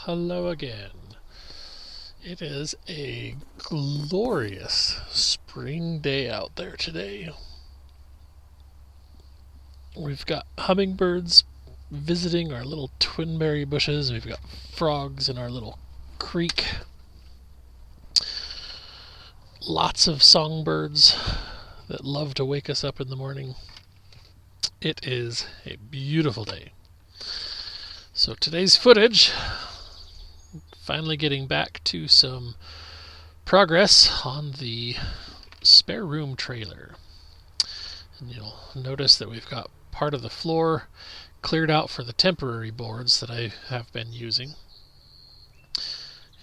Hello again. It is a glorious spring day out there today. We've got hummingbirds visiting our little twinberry bushes. We've got frogs in our little creek. Lots of songbirds that love to wake us up in the morning. It is a beautiful day. So today's footage, finally getting back to some progress on the spare room trailer. And you'll notice that we've got part of the floor cleared out for the temporary boards that I have been using.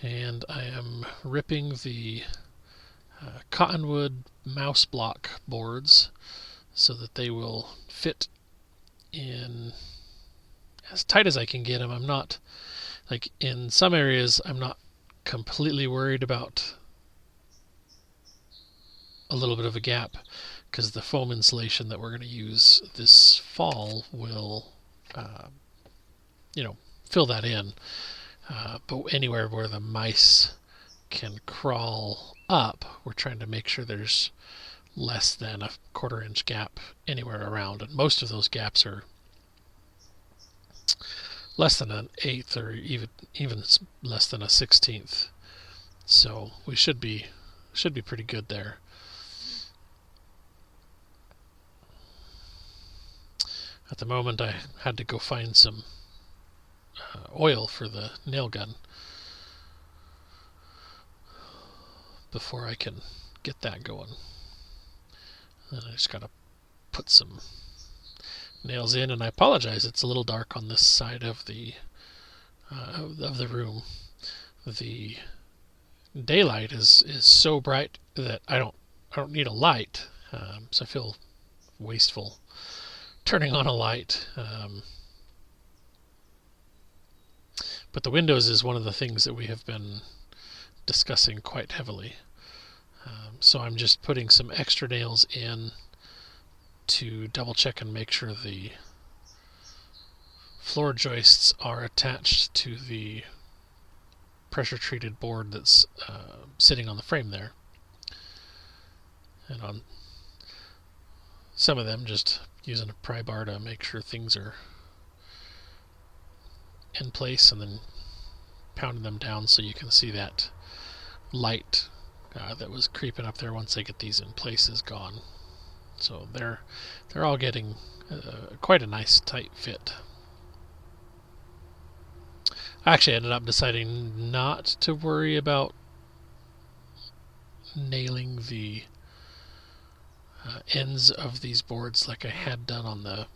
And I am ripping the cottonwood mouse block boards so that they will fit in as tight as I can get them. I'm not, like in some areas, I'm not completely worried about a little bit of a gap because the foam insulation that we're going to use this fall will, fill that in. But anywhere where the mice can crawl up, we're trying to make sure there's less than a quarter-inch gap anywhere around, and most of those gaps are less than an eighth or even less than a 16th. So we should be pretty good there. At the moment, I had to go find some oil for the nail gun before I can get that going. Then I just gotta put some nails in, and I apologize, it's a little dark on this side of the room. The daylight is so bright that I don't need a light, so I feel wasteful turning on a light. But the windows is one of the things that we have been discussing quite heavily. So I'm just putting some extra nails in to double check and make sure the floor joists are attached to the pressure treated board that's sitting on the frame there. And on some of them, just using a pry bar to make sure things are in place, and then pounding them down so you can see that light that was creeping up there once I get these in place is gone. So they're all getting quite a nice tight fit. I actually ended up deciding not to worry about nailing the ends of these boards like I had done on the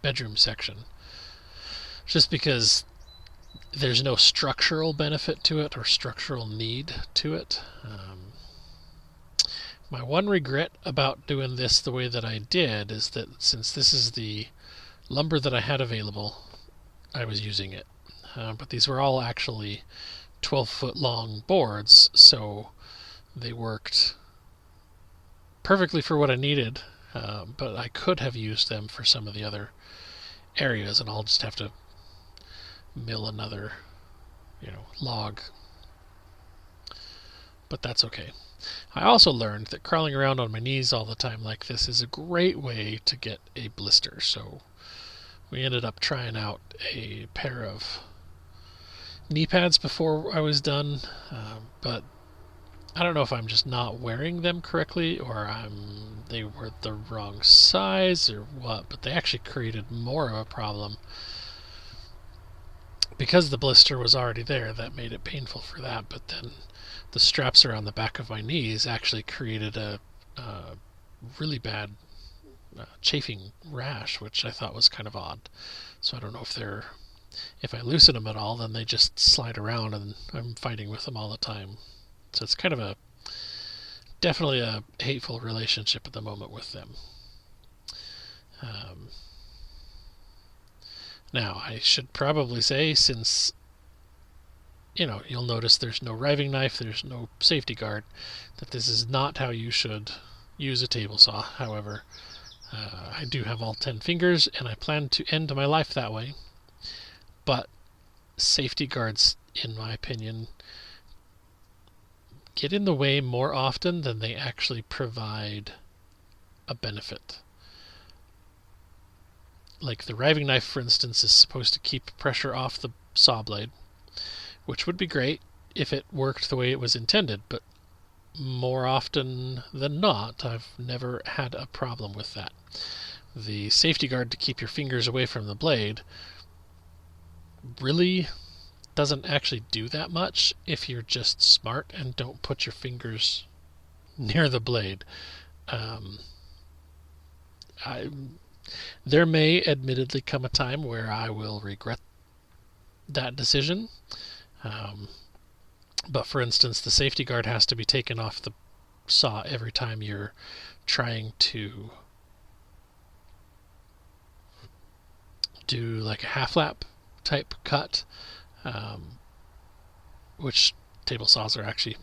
bedroom section, just because there's no structural benefit to it or structural need to it. My one regret about doing this the way that I did is that since this is the lumber that I had available, I was using it. But these were all actually 12-foot long boards, so they worked perfectly for what I needed, but I could have used them for some of the other areas, and I'll just have to mill another log. But that's okay. I also learned that crawling around on my knees all the time like this is a great way to get a blister, so we ended up trying out a pair of knee pads before I was done, but I don't know if I'm just not wearing them correctly or they were the wrong size or what, but they actually created more of a problem. Because the blister was already there, that made it painful for that, but then the straps around the back of my knees actually created a really bad chafing rash, which I thought was kind of odd. So I don't know if I loosen them at all, then they just slide around and I'm fighting with them all the time. So it's kind of definitely a hateful relationship at the moment with them. Now, I should probably say, since you'll notice there's no riving knife, there's no safety guard, that this is not how you should use a table saw. However, I do have all 10 fingers, and I plan to end my life that way. But safety guards, in my opinion, get in the way more often than they actually provide a benefit. Like the riving knife, for instance, is supposed to keep pressure off the saw blade, which would be great if it worked the way it was intended, but more often than not, I've never had a problem with that. The safety guard to keep your fingers away from the blade really doesn't actually do that much if you're just smart and don't put your fingers near the blade. There may admittedly come a time where I will regret that decision. But for instance, the safety guard has to be taken off the saw every time you're trying to do like a half lap type cut, which table saws are actually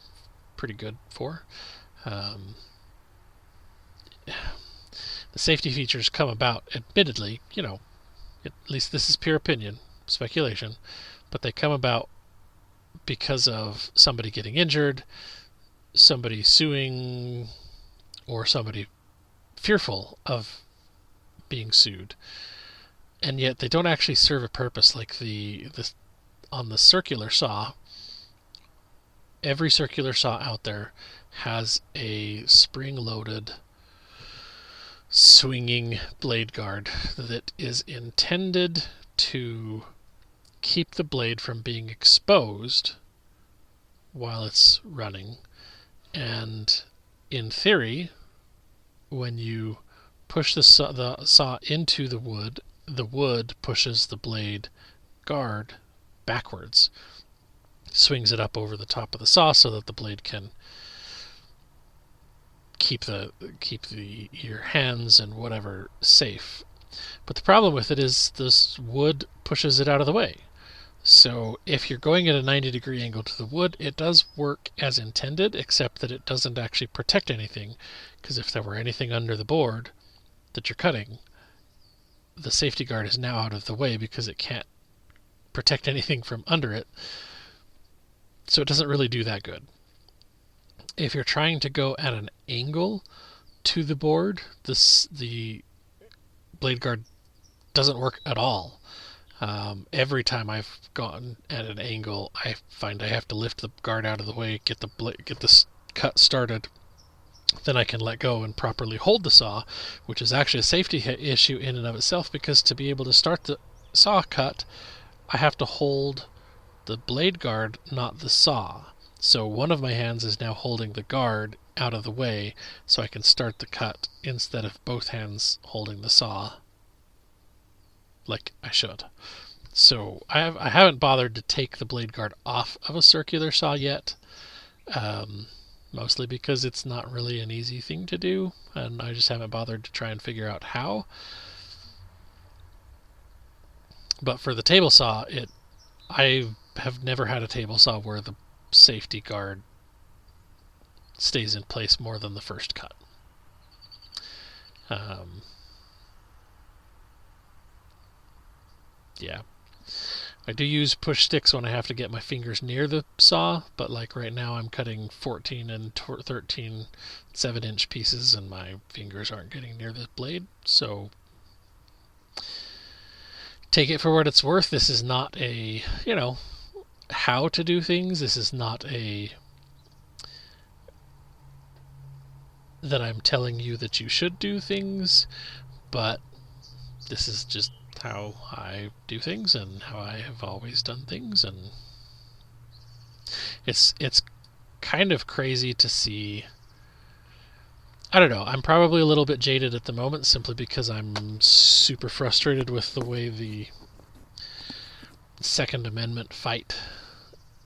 pretty good for. The safety features come about, admittedly, at least this is pure opinion, speculation, but they come about because of somebody getting injured, somebody suing, or somebody fearful of being sued. And yet they don't actually serve a purpose. Like on the circular saw, every circular saw out there has a spring-loaded swinging blade guard that is intended to keep the blade from being exposed while it's running. And in theory, when you push the saw into the wood pushes the blade guard backwards, swings it up over the top of the saw so that the blade can keep your hands and whatever safe. But the problem with it is this wood pushes it out of the way. So if you're going at a 90-degree angle to the wood, it does work as intended, except that it doesn't actually protect anything, because if there were anything under the board that you're cutting, the safety guard is now out of the way because it can't protect anything from under it. So it doesn't really do that good. If you're trying to go at an angle to the board, the blade guard doesn't work at all. Every time I've gone at an angle, I find I have to lift the guard out of the way, get the cut started, then I can let go and properly hold the saw, which is actually a safety issue in and of itself, because to be able to start the saw cut, I have to hold the blade guard, not the saw. So one of my hands is now holding the guard out of the way so I can start the cut instead of both hands holding the saw like I should. So I haven't bothered to take the blade guard off of a circular saw yet, mostly because it's not really an easy thing to do, and I just haven't bothered to try and figure out how. But for the table saw, I have never had a table saw where the safety guard stays in place more than the first cut. Yeah. I do use push sticks when I have to get my fingers near the saw, but like right now I'm cutting 14 and 13 7-inch pieces and my fingers aren't getting near the blade, so take it for what it's worth. This is not a, how to do things. This is not that I'm telling you that you should do things, but this is just how I do things and how I have always done things, and it's kind of crazy to see. I don't know, I'm probably a little bit jaded at the moment simply because I'm super frustrated with the way the Second Amendment fight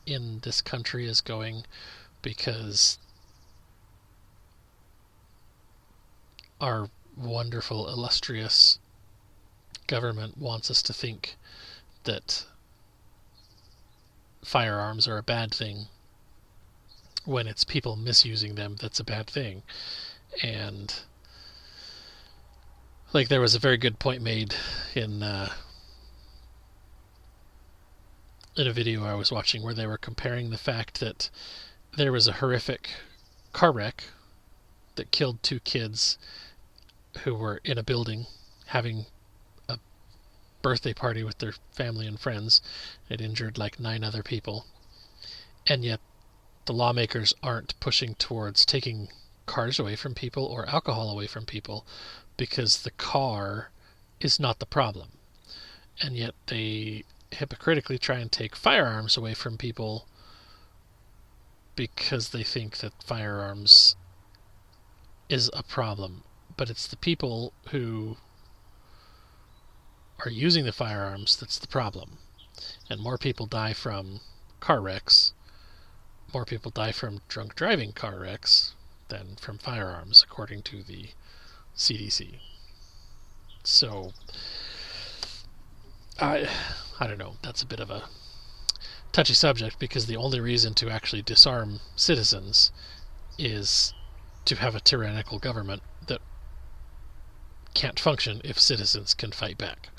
in this country is going, because our wonderful, illustrious government wants us to think that firearms are a bad thing, when it's people misusing them that's a bad thing. And like there was a very good point made in in a video I was watching where they were comparing the fact that there was a horrific car wreck that killed 2 kids who were in a building having a birthday party with their family and friends. It injured like 9 other people. And yet the lawmakers aren't pushing towards taking cars away from people or alcohol away from people because the car is not the problem. And yet they hypocritically try and take firearms away from people because they think that firearms is a problem. But it's the people who are using the firearms that's the problem. And more people die from car wrecks, more people die from drunk driving car wrecks than from firearms, according to the CDC. So, I don't know, that's a bit of a touchy subject, because the only reason to actually disarm citizens is to have a tyrannical government that can't function if citizens can fight back.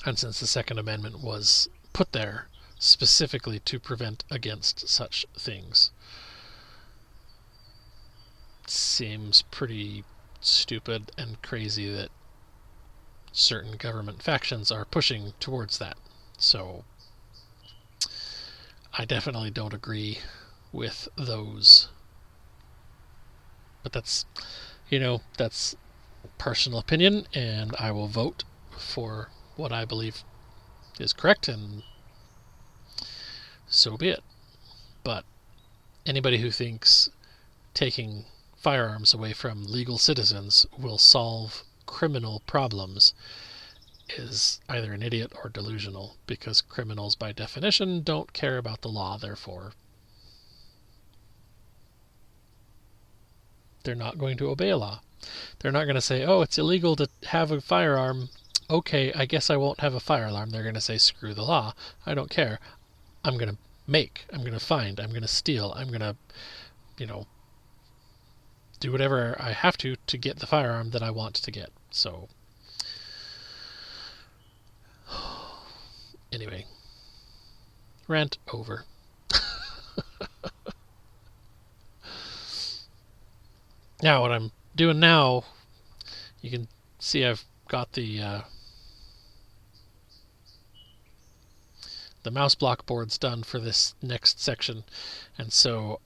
And since the Second Amendment was put there specifically to prevent against such things, it seems pretty stupid and crazy that certain government factions are pushing towards that. So I definitely don't agree with those. But that's, that's personal opinion, and I will vote for what I believe is correct, and so be it. But anybody who thinks taking firearms away from legal citizens will solve criminal problems is either an idiot or delusional, because criminals by definition don't care about the law, therefore they're not going to obey a law. They're not going to say, oh, it's illegal to have a firearm, okay, I guess I won't have a fire alarm. They're going to say, screw the law, I don't care, I'm going to make, I'm going to find, I'm going to steal, I'm going to, do whatever I have to get the firearm that I want to get. So anyway, rant over. Now what I'm doing now, you can see I've got the mouse block boards done for this next section, and so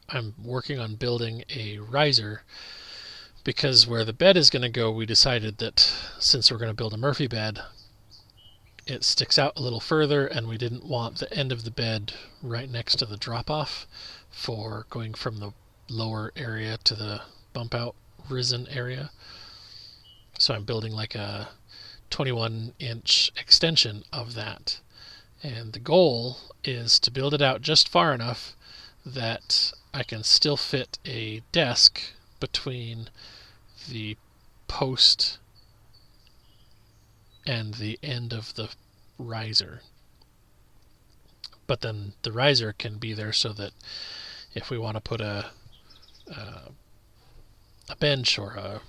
I'm working on building a riser, because where the bed is going to go, we decided that since we're going to build a Murphy bed, it sticks out a little further, and we didn't want the end of the bed right next to the drop-off for going from the lower area to the bump out risen area. So I'm building like a 21-inch extension of that, and the goal is to build it out just far enough that I can still fit a desk between the post and the end of the riser. But then the riser can be there so that if we want to put a bench or a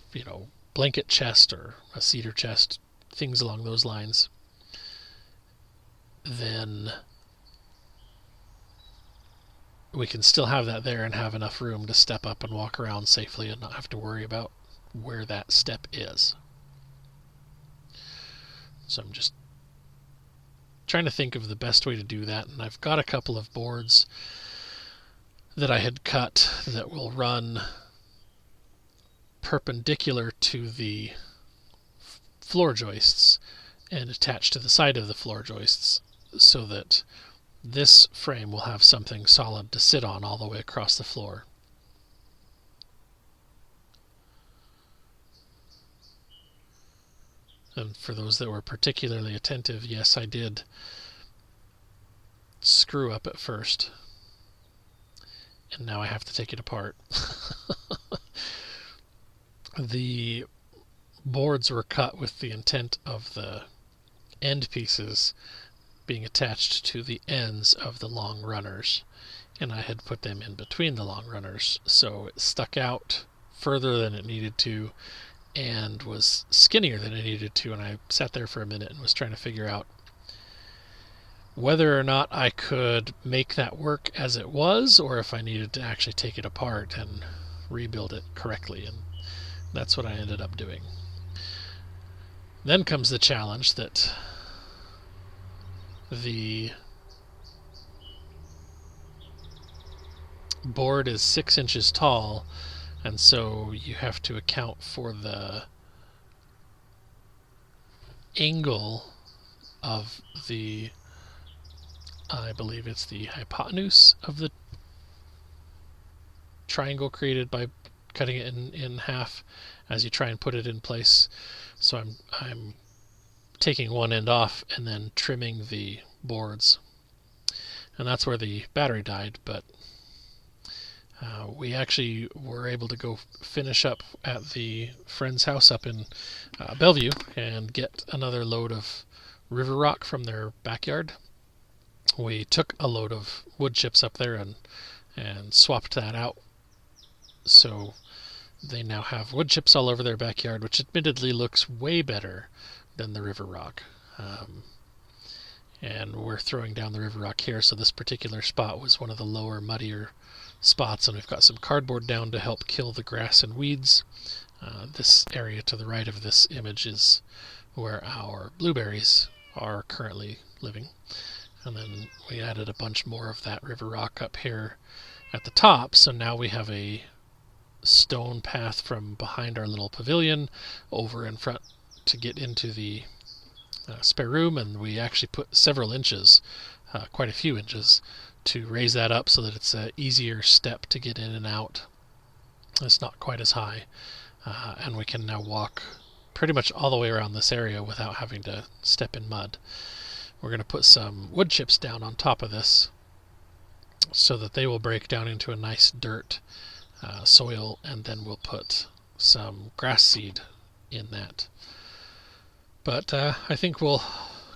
blanket chest or a cedar chest, things along those lines, then we can still have that there and have enough room to step up and walk around safely and not have to worry about where that step is. So I'm just trying to think of the best way to do that, and I've got a couple of boards that I had cut that will run perpendicular to the floor joists and attach to the side of the floor joists, so that this frame will have something solid to sit on all the way across the floor. And for those that were particularly attentive, yes, I did screw up at first, and now I have to take it apart. The boards were cut with the intent of the end pieces being attached to the ends of the long runners, and I had put them in between the long runners, so it stuck out further than it needed to and was skinnier than it needed to, and I sat there for a minute and was trying to figure out whether or not I could make that work as it was, or if I needed to actually take it apart and rebuild it correctly, and that's what I ended up doing. Then comes the challenge that the board is 6 inches tall, and so you have to account for the angle of the, I believe it's the hypotenuse of the triangle created by cutting it in half as you try and put it in place. So I'm taking one end off and then trimming the boards, and that's where the battery died. But we actually were able to go finish up at the friend's house up in Bellevue and get another load of river rock from their backyard. We took a load of wood chips up there and swapped that out. So they now have wood chips all over their backyard, which admittedly looks way better than the river rock. And we're throwing down the river rock here, so this particular spot was one of the lower, muddier spots, and we've got some cardboard down to help kill the grass and weeds. This area to the right of this image is where our blueberries are currently living. And then we added a bunch more of that river rock up here at the top, so now we have a stone path from behind our little pavilion over in front to get into the spare room, and we actually put several inches, quite a few inches, to raise that up so that it's an easier step to get in and out. It's not quite as high, and we can now walk pretty much all the way around this area without having to step in mud. We're going to put some wood chips down on top of this so that they will break down into a nice dirt soil, and then we'll put some grass seed in that. But I think we'll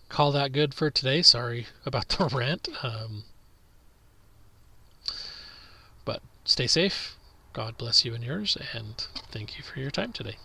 call that good for today. Sorry about the rant. But stay safe. God bless you and yours, and thank you for your time today.